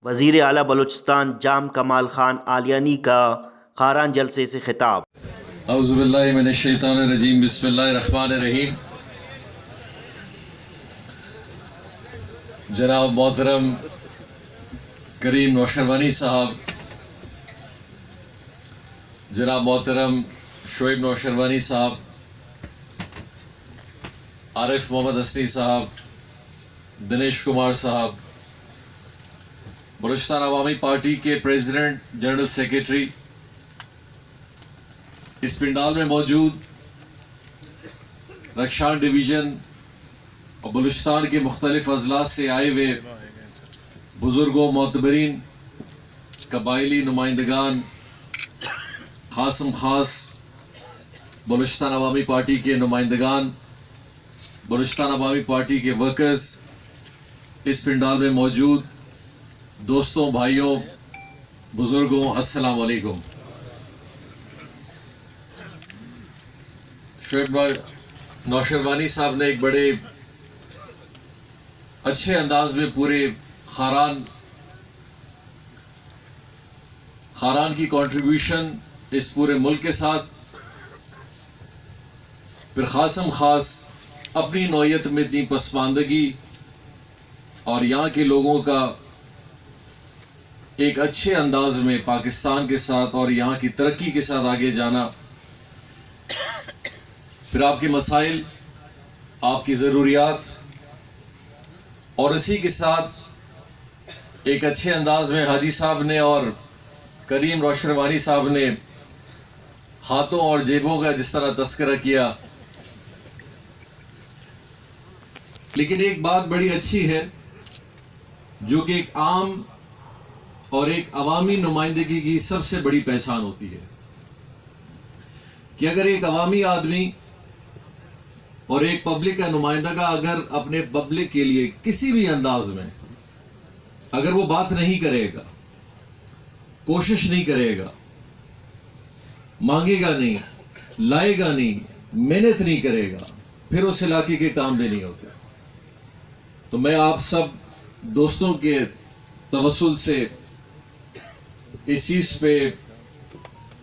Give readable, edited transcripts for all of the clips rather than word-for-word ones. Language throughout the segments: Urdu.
وزیر اعلیٰ بلوچستان جام کمال خان آلیانی کا خاران جلسے سے خطاب۔ اعوذ باللہ من الشیطان الرجیم، بسم اللہ الرحمن الرحیم۔ جناب محترم کریم نوشروانی صاحب، جناب محترم شعیب نوشروانی صاحب، عارف محمد اسدی صاحب، دنیش کمار صاحب، بلوچستان عوامی پارٹی کے پریزیڈنٹ جنرل سیکریٹری، اس پنڈال میں موجود رکشان ڈویژن اور بلوچستان کے مختلف اضلاع سے آئے ہوئے بزرگوں، معتبرین، قبائلی نمائندگان، خاص بلوچستان عوامی پارٹی کے نمائندگان، بلوچستان عوامی پارٹی کے ورکرز، اس پنڈال میں موجود دوستوں، بھائیوں، بزرگوں، السلام علیکم۔ شعیب نوشروانی صاحب نے ایک بڑے اچھے انداز میں پورے خاران کی کنٹریبیوشن اس پورے ملک کے ساتھ، پھر خاص اپنی نوعیت میں اتنی پسماندگی اور یہاں کے لوگوں کا ایک اچھے انداز میں پاکستان کے ساتھ اور یہاں کی ترقی کے ساتھ آگے جانا، پھر آپ کے مسائل، آپ کی ضروریات، اور اسی کے ساتھ ایک اچھے انداز میں حاجی صاحب نے اور کریم نوشروانی صاحب نے ہاتھوں اور جیبوں کا جس طرح تذکرہ کیا۔ لیکن ایک بات بڑی اچھی ہے جو کہ ایک عام اور ایک عوامی نمائندگی کی سب سے بڑی پہچان ہوتی ہے کہ اگر ایک عوامی آدمی اور ایک پبلک کا نمائندہ اگر اپنے پبلک کے لیے کسی بھی انداز میں اگر وہ بات نہیں کرے گا، کوشش نہیں کرے گا، مانگے گا نہیں، لائے گا نہیں، محنت نہیں کرے گا، پھر اس علاقے کے کام بھی نہیں ہوتے۔ تو میں آپ سب دوستوں کے توسل سے اس چیز پہ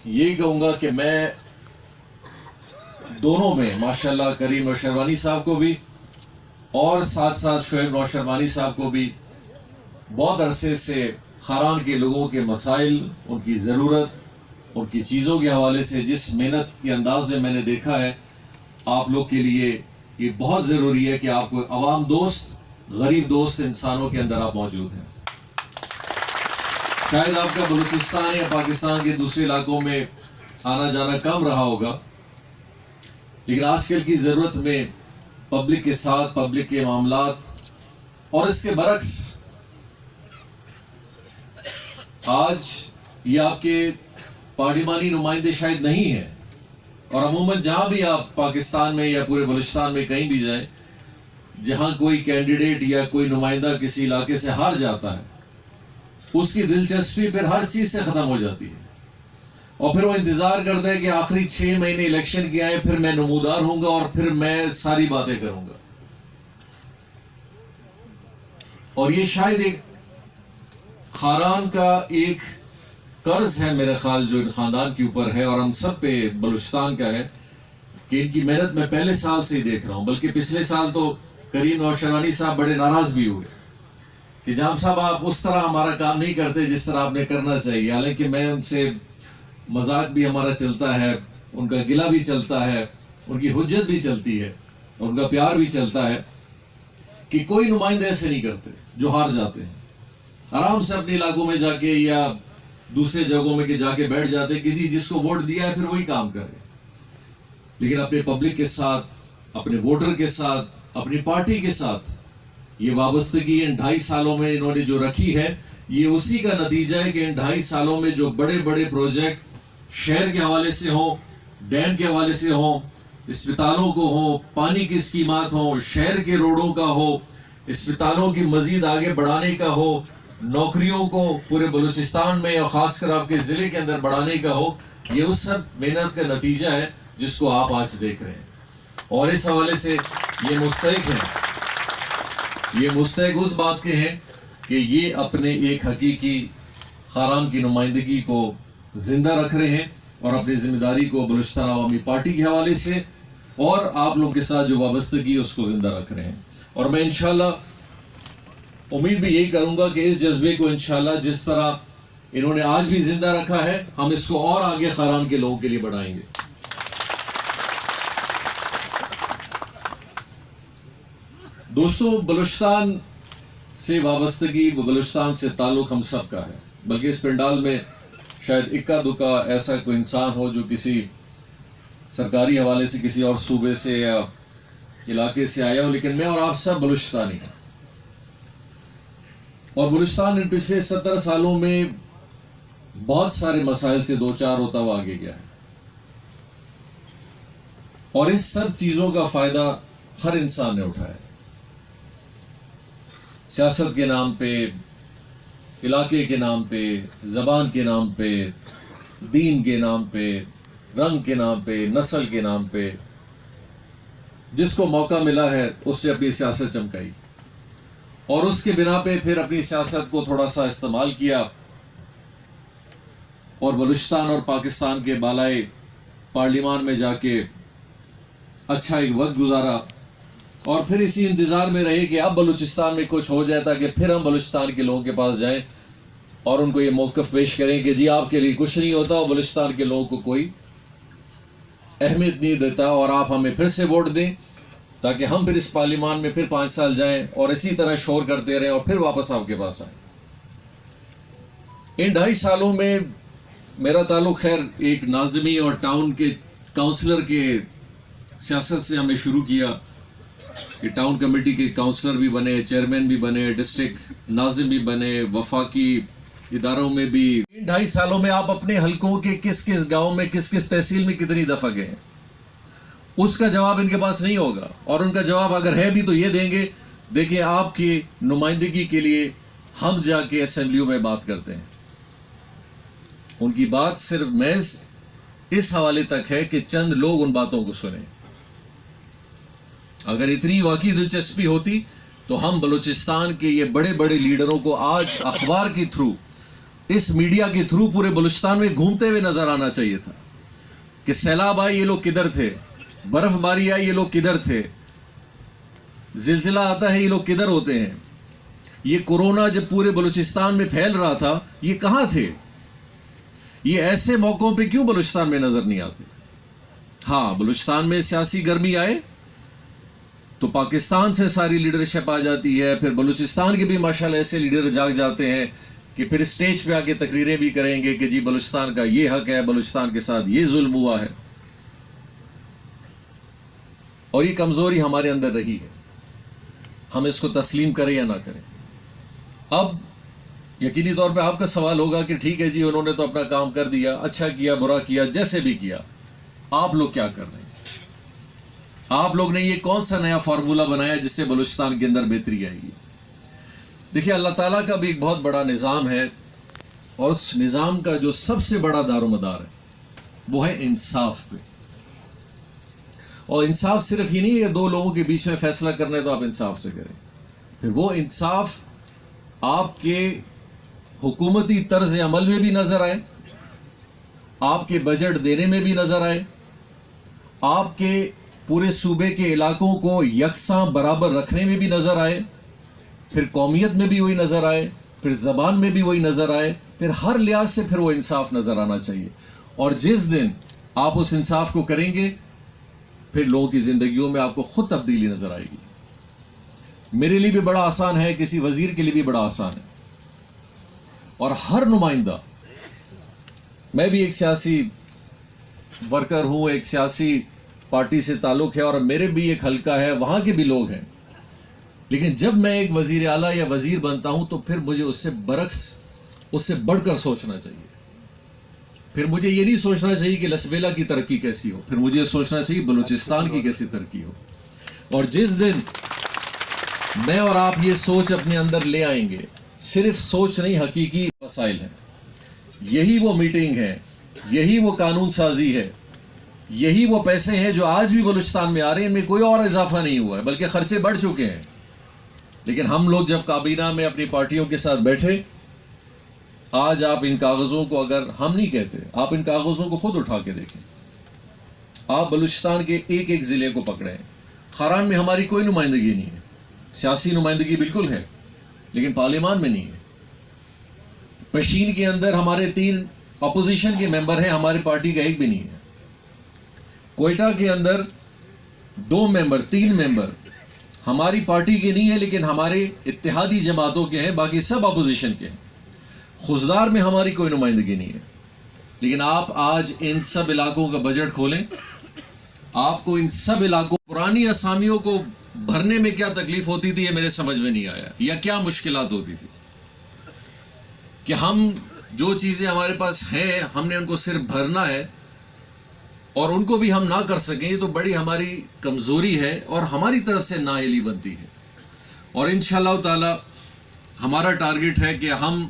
یہ کہوں گا کہ میں دونوں میں ماشاءاللہ کریم نوشروانی صاحب کو بھی اور ساتھ شعیب نوشروانی صاحب کو بھی بہت عرصے سے خاران کے لوگوں کے مسائل، ان کی ضرورت، ان کی چیزوں کے حوالے سے جس محنت کے انداز میں نے دیکھا ہے، آپ لوگ کے لیے یہ بہت ضروری ہے کہ آپ کو عوام دوست، غریب دوست انسانوں کے اندر آپ موجود ہیں۔ شاید آپ کا بلوچستان یا پاکستان کے دوسرے علاقوں میں آنا جانا کم رہا ہوگا، لیکن آج کل کی ضرورت میں پبلک کے ساتھ، پبلک کے معاملات، اور اس کے برعکس آج یہ آپ کے پارلیمانی نمائندے شاید نہیں ہیں، اور عموماً جہاں بھی آپ پاکستان میں یا پورے بلوچستان میں کہیں بھی جائیں، جہاں کوئی کینڈیڈیٹ یا کوئی نمائندہ کسی علاقے سے ہار جاتا ہے، اس کی دلچسپی پھر ہر چیز سے ختم ہو جاتی ہے، اور پھر وہ انتظار کرتا ہے کہ آخری 6 مہینے الیکشن کے آئے، پھر میں نمودار ہوں گا اور پھر میں ساری باتیں کروں گا۔ اور یہ شاید ایک خاران کا ایک قرض ہے میرا خیال جو ان خاندان کے اوپر ہے اور ہم سب پہ بلوچستان کا ہے، کہ ان کی محنت میں پہلے سال سے ہی دیکھ رہا ہوں، بلکہ پچھلے سال تو کریم نوشروانی صاحب بڑے ناراض بھی ہوئے کہ جناب صاحب آپ اس طرح ہمارا کام نہیں کرتے جس طرح آپ نے کرنا چاہیے۔ حالانکہ میں ان سے مذاق بھی ہمارا چلتا ہے، ان کا گلہ بھی چلتا ہے، ان کی حجت بھی چلتی ہے، اور ان کا پیار بھی چلتا ہے کہ کوئی نمائندے ایسے نہیں کرتے جو ہار جاتے ہیں، آرام سے اپنے علاقوں میں جا کے یا دوسرے جگہوں میں جا کے بیٹھ جاتے کہ جی جس کو ووٹ دیا ہے پھر وہی کام کرے۔ لیکن اپنے پبلک کے ساتھ، اپنے ووٹر کے ساتھ، اپنی پارٹی کے ساتھ یہ وابستگی ان 2.5 سالوں میں انہوں نے جو رکھی ہے، یہ اسی کا نتیجہ ہے کہ ان 2.5 سالوں میں جو بڑے پروجیکٹ شہر کے حوالے سے ہوں، ڈیم کے حوالے سے ہوں، اسپتالوں کو ہوں، پانی کی اسکیمات ہوں، شہر کے روڈوں کا ہو، اسپتالوں کی مزید آگے بڑھانے کا ہو، نوکریوں کو پورے بلوچستان میں اور خاص کر آپ کے ضلع کے اندر بڑھانے کا ہو، یہ اس سب محنت کا نتیجہ ہے جس کو آپ آج دیکھ رہے ہیں۔ اور اس حوالے سے یہ مستحق ہیں، یہ مستحق اس بات کے ہیں کہ یہ اپنے ایک حقیقی خاران کی نمائندگی کو زندہ رکھ رہے ہیں اور اپنی ذمہ داری کو بلوچستان عوامی پارٹی کے حوالے سے اور آپ لوگ کے ساتھ جو وابستگی ہے اس کو زندہ رکھ رہے ہیں. اور میں انشاءاللہ امید بھی یہی کروں گا کہ اس جذبے کو انشاءاللہ جس طرح انہوں نے آج بھی زندہ رکھا ہے ہم اس کو اور آگے خاران کے لوگوں کے لیے بڑھائیں گے. دوستو، بلوچستان سے وابستگی، بلوچستان سے تعلق ہم سب کا ہے، بلکہ اس پنڈال میں شاید اکا دکا ایسا کوئی انسان ہو جو کسی سرکاری حوالے سے کسی اور صوبے سے یا علاقے سے آیا ہو، لیکن میں اور آپ سب بلوچستانی ہیں. اور بلوچستان ان پچھلے 70 سالوں میں بہت سارے مسائل سے دو چار ہوتا ہوا آگے گیا ہے، اور اس سب چیزوں کا فائدہ ہر انسان نے اٹھایا. سیاست کے نام پہ، علاقے کے نام پہ، زبان کے نام پہ، دین کے نام پہ، رنگ کے نام پہ، نسل کے نام پہ، جس کو موقع ملا ہے اس سے اپنی سیاست چمکائی اور اس کے بنا پہ پھر اپنی سیاست کو تھوڑا سا استعمال کیا اور بلوچستان اور پاکستان کے بالائے پارلیمان میں جا کے اچھا ایک وقت گزارا اور پھر اسی انتظار میں رہے کہ اب بلوچستان میں کچھ ہو جائے تاکہ پھر ہم بلوچستان کے لوگوں کے پاس جائیں اور ان کو یہ موقف پیش کریں کہ جی آپ کے لیے کچھ نہیں ہوتا اور بلوچستان کے لوگوں کو کوئی اہمیت نہیں دیتا اور آپ ہمیں پھر سے ووٹ دیں تاکہ ہم پھر اس پارلیمان میں پھر 5 سال جائیں اور اسی طرح شور کرتے رہیں اور پھر واپس آپ کے پاس آئیں. ان 2.5 سالوں میں میرا تعلق خیر ایک ناظمی اور ٹاؤن کے کاؤنسلر کے سیاست سے ہمیں شروع کیا کہ ٹاؤن کمیٹی کے کاؤنسلر بھی بنے، چیئرمین بھی بنے، ڈسٹرکٹ ناظم بھی بنے، وفاقی اداروں میں بھی. ان 2.5 سالوں میں آپ اپنے حلقوں کے کس کس گاؤں میں، کس کس تحصیل میں کتنی دفعہ گئے ہیں اس کا جواب ان کے پاس نہیں ہوگا، اور ان کا جواب اگر ہے بھی تو یہ دیں گے دیکھیں آپ کی نمائندگی کے لیے ہم جا کے اسمبلیوں میں بات کرتے ہیں. ان کی بات صرف محض اس حوالے تک ہے کہ چند لوگ ان باتوں کو سنیں. اگر اتنی واقعی دلچسپی ہوتی تو ہم بلوچستان کے یہ بڑے بڑے لیڈروں کو آج اخبار کے تھرو، اس میڈیا کے تھرو پورے بلوچستان میں گھومتے ہوئے نظر آنا چاہیے تھا کہ سیلاب آئے یہ لوگ کدھر تھے، برف باری آئی یہ لوگ کدھر تھے، زلزلہ آتا ہے یہ لوگ کدھر ہوتے ہیں، یہ کورونا جب پورے بلوچستان میں پھیل رہا تھا یہ کہاں تھے. یہ ایسے موقعوں پہ کیوں بلوچستان میں نظر نہیں آتے. ہاں، بلوچستان میں سیاسی گرمی آئے تو پاکستان سے ساری لیڈرشپ آ جاتی ہے، پھر بلوچستان کے بھی ماشاءاللہ ایسے لیڈر جاگ جاتے ہیں کہ پھر اسٹیج پہ آ کے تقریریں بھی کریں گے کہ جی بلوچستان کا یہ حق ہے، بلوچستان کے ساتھ یہ ظلم ہوا ہے. اور یہ کمزوری ہمارے اندر رہی ہے، ہم اس کو تسلیم کریں یا نہ کریں. اب یقینی طور پہ آپ کا سوال ہوگا کہ ٹھیک ہے جی انہوں نے تو اپنا کام کر دیا، اچھا کیا برا کیا جیسے بھی کیا، آپ لوگ کیا کر رہے ہیں؟ آپ لوگ نے یہ کون سا نیا فارمولہ بنایا جس سے بلوچستان کے اندر بہتری آئے گی؟ دیکھیے، اللہ تعالیٰ کا بھی ایک بہت بڑا نظام ہے اور اس نظام کا جو سب سے بڑا دار و مدار ہے وہ ہے انصاف پہ. اور انصاف صرف ہی نہیں ہے 2 لوگوں کے بیچ میں فیصلہ کرنا ہے تو آپ انصاف سے کریں، پھر وہ انصاف آپ کے حکومتی طرز عمل میں بھی نظر آئے، آپ کے بجٹ دینے میں بھی نظر آئے، آپ کے پورے صوبے کے علاقوں کو یکساں برابر رکھنے میں بھی نظر آئے، پھر قومیت میں بھی وہی نظر آئے، پھر زبان میں بھی وہی نظر آئے، پھر ہر لحاظ سے پھر وہ انصاف نظر آنا چاہیے. اور جس دن آپ اس انصاف کو کریں گے پھر لوگوں کی زندگیوں میں آپ کو خود تبدیلی نظر آئے گی. میرے لیے بھی بڑا آسان ہے، کسی وزیر کے لیے بھی بڑا آسان ہے، اور ہر نمائندہ، میں بھی ایک سیاسی ورکر ہوں، ایک سیاسی پارٹی سے تعلق ہے اور میرے بھی ایک حلقہ ہے، وہاں کے بھی لوگ ہیں، لیکن جب میں ایک وزیر اعلیٰ یا وزیر بنتا ہوں تو پھر مجھے اس سے برعکس، اس سے بڑھ کر سوچنا چاہیے. پھر مجھے یہ نہیں سوچنا چاہیے کہ لسبیلا کی ترقی کیسی ہو، پھر مجھے سوچنا چاہیے بلوچستان کی کیسی ترقی ہو. اور جس دن میں اور آپ یہ سوچ اپنے اندر لے آئیں گے، صرف سوچ نہیں، حقیقی وسائل ہیں، یہی وہ میٹنگ ہے، یہی وہ قانون سازی ہے، یہی وہ پیسے ہیں جو آج بھی بلوچستان میں آ رہے ہیں، ان میں کوئی اور اضافہ نہیں ہوا ہے بلکہ خرچے بڑھ چکے ہیں، لیکن ہم لوگ جب کابینہ میں اپنی پارٹیوں کے ساتھ بیٹھے، آج آپ ان کاغذوں کو، اگر ہم نہیں کہتے، آپ ان کاغذوں کو خود اٹھا کے دیکھیں. آپ بلوچستان کے ایک ایک ضلع کو پکڑیں. خاران میں ہماری کوئی نمائندگی نہیں ہے، سیاسی نمائندگی بالکل ہے لیکن پارلیمان میں نہیں ہے. پشین کے اندر ہمارے 3 اپوزیشن کے ممبر ہیں، ہماری پارٹی کا ایک بھی نہیں ہے. کوئٹہ کے اندر 2 ممبر 3 ممبر ہماری پارٹی کے نہیں ہیں لیکن ہمارے اتحادی جماعتوں کے ہیں، باقی سب اپوزیشن کے ہیں. خزدار میں ہماری کوئی نمائندگی نہیں ہے. لیکن آپ آج ان سب علاقوں کا بجٹ کھولیں، آپ کو ان سب علاقوں پرانی اسامیوں کو بھرنے میں کیا تکلیف ہوتی تھی یہ میرے سمجھ میں نہیں آیا، یا کیا مشکلات ہوتی تھی کہ ہم جو چیزیں ہمارے پاس ہیں ہم نے ان کو صرف بھرنا ہے اور ان کو بھی ہم نہ کر سکیں. یہ تو بڑی ہماری کمزوری ہے اور ہماری طرف سے نااہلی بنتی ہے. اور انشاءاللہ تعالی ہمارا ٹارگٹ ہے کہ ہم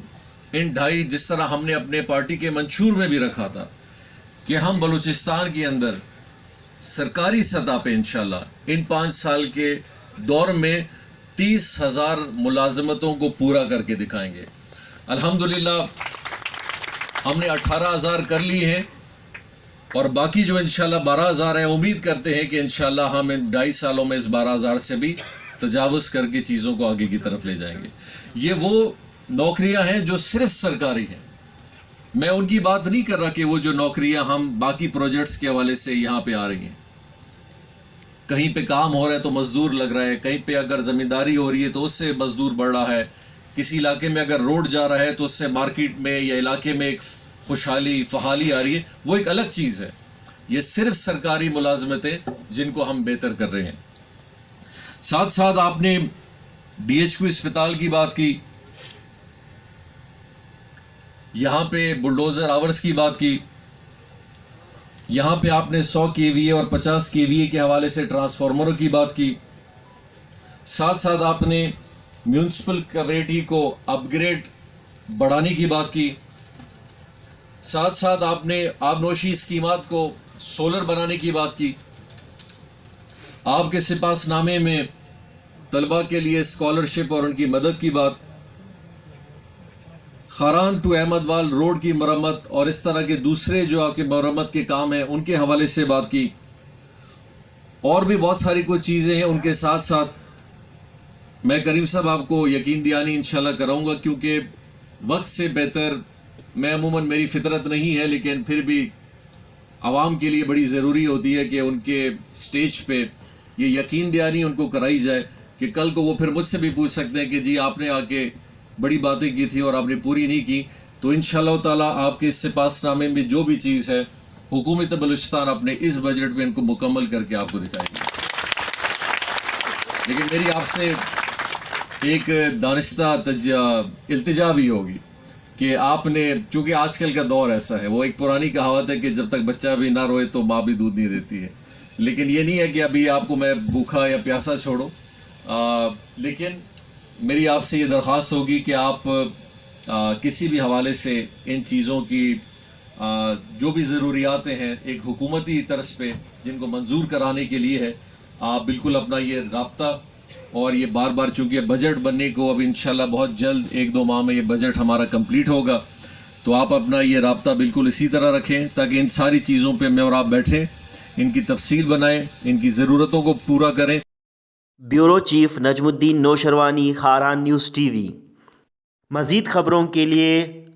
ان 2.5، جس طرح ہم نے اپنے پارٹی کے منشور میں بھی رکھا تھا کہ ہم بلوچستان کے اندر سرکاری سطح پہ انشاءاللہ ان 5 سال کے دور میں 30,000 ملازمتوں کو پورا کر کے دکھائیں گے. الحمدللہ ہم نے 18,000 کر لی ہیں اور باقی جو انشاءاللہ 12,000 ہیں، امید کرتے ہیں کہ انشاءاللہ ہم ان 2.5 سالوں میں اس 12,000 سے بھی تجاوز کر کے چیزوں کو آگے کی طرف لے جائیں گے. یہ وہ نوکریاں ہیں جو صرف سرکاری ہیں. میں ان کی بات نہیں کر رہا کہ وہ جو نوکریاں ہم باقی پروجیکٹس کے حوالے سے یہاں پہ آ رہی ہیں، کہیں پہ کام ہو رہا ہے تو مزدور لگ رہا ہے، کہیں پہ اگر زمینداری ہو رہی ہے تو اس سے مزدور بڑھ رہا ہے، کسی علاقے میں اگر روڈ جا رہا ہے تو اس سے مارکیٹ میں یا علاقے میں ایک خوشحالی فحالی آ رہی ہے، وہ ایک الگ چیز ہے. یہ صرف سرکاری ملازمتیں جن کو ہم بہتر کر رہے ہیں. ساتھ ساتھ آپ نے DHQ اسپتال کی بات کی، یہاں پہ بلڈوزر آورز کی بات کی، یہاں پہ آپ نے 100 KVA اور 50 KVA کے حوالے سے ٹرانسفارمروں کی بات کی. ساتھ ساتھ آپ نے میونسپل کمیٹی کو اپ گریڈ بڑھانے کی بات کی. ساتھ ساتھ آپ نے آبنوشی اسکیمات کو سولر بنانے کی بات کی. آپ کے سپاس نامے میں طلبہ کے لیے اسکالرشپ اور ان کی مدد کی بات، خاران ٹو احمد وال روڈ کی مرمت اور اس طرح کے دوسرے جو آپ کے مرمت کے کام ہیں ان کے حوالے سے بات کی، اور بھی بہت ساری کچھ چیزیں ہیں. ان کے ساتھ ساتھ میں کریم صاحب آپ کو یقین دہانی انشاءاللہ کراؤں گا، کیونکہ وقت سے بہتر میں عموماً میری فطرت نہیں ہے لیکن پھر بھی عوام کے لیے بڑی ضروری ہوتی ہے کہ ان کے سٹیج پہ یہ یقین دہانی ان کو کرائی جائے کہ کل کو وہ پھر مجھ سے بھی پوچھ سکتے ہیں کہ جی آپ نے آ کے بڑی باتیں کی تھی اور آپ نے پوری نہیں کی. تو انشاءاللہ تعالیٰ آپ کے اس سپاس نامے میں جو بھی چیز ہے حکومت بلوچستان اپنے اس بجٹ میں ان کو مکمل کر کے آپ کو دکھائے گی. لیکن میری آپ سے ایک دانستہ التجا بھی ہوگی کہ آپ نے، چونکہ آج کل کا دور ایسا ہے، وہ ایک پرانی کہاوت ہے کہ جب تک بچہ بھی نہ روئے تو ماں بھی دودھ نہیں دیتی ہے. لیکن یہ نہیں ہے کہ ابھی آپ کو میں بھوکا یا پیاسا چھوڑوں، لیکن میری آپ سے یہ درخواست ہوگی کہ آپ کسی بھی حوالے سے ان چیزوں کی جو بھی ضروریاتیں ہیں ایک حکومتی طرز پہ جن کو منظور کرانے کے لیے ہے، آپ بالکل اپنا یہ رابطہ، اور یہ بار بار چونکہ بجٹ بننے کو اب انشاءاللہ بہت جلد 1-2 ماہ میں یہ بجٹ ہمارا کمپلیٹ ہوگا، تو آپ اپنا یہ رابطہ بالکل اسی طرح رکھیں تاکہ ان ساری چیزوں پہ میں اور آپ بیٹھیں، ان کی تفصیل بنائیں، ان کی ضرورتوں کو پورا کریں. بیورو چیف نجم الدین نوشروانی، خاران نیوز ٹی وی. مزید خبروں کے لیے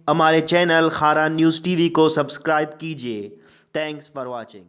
ہمارے channel Kharan news T V کو سبسکرائب کیجیے. Thanks for watching.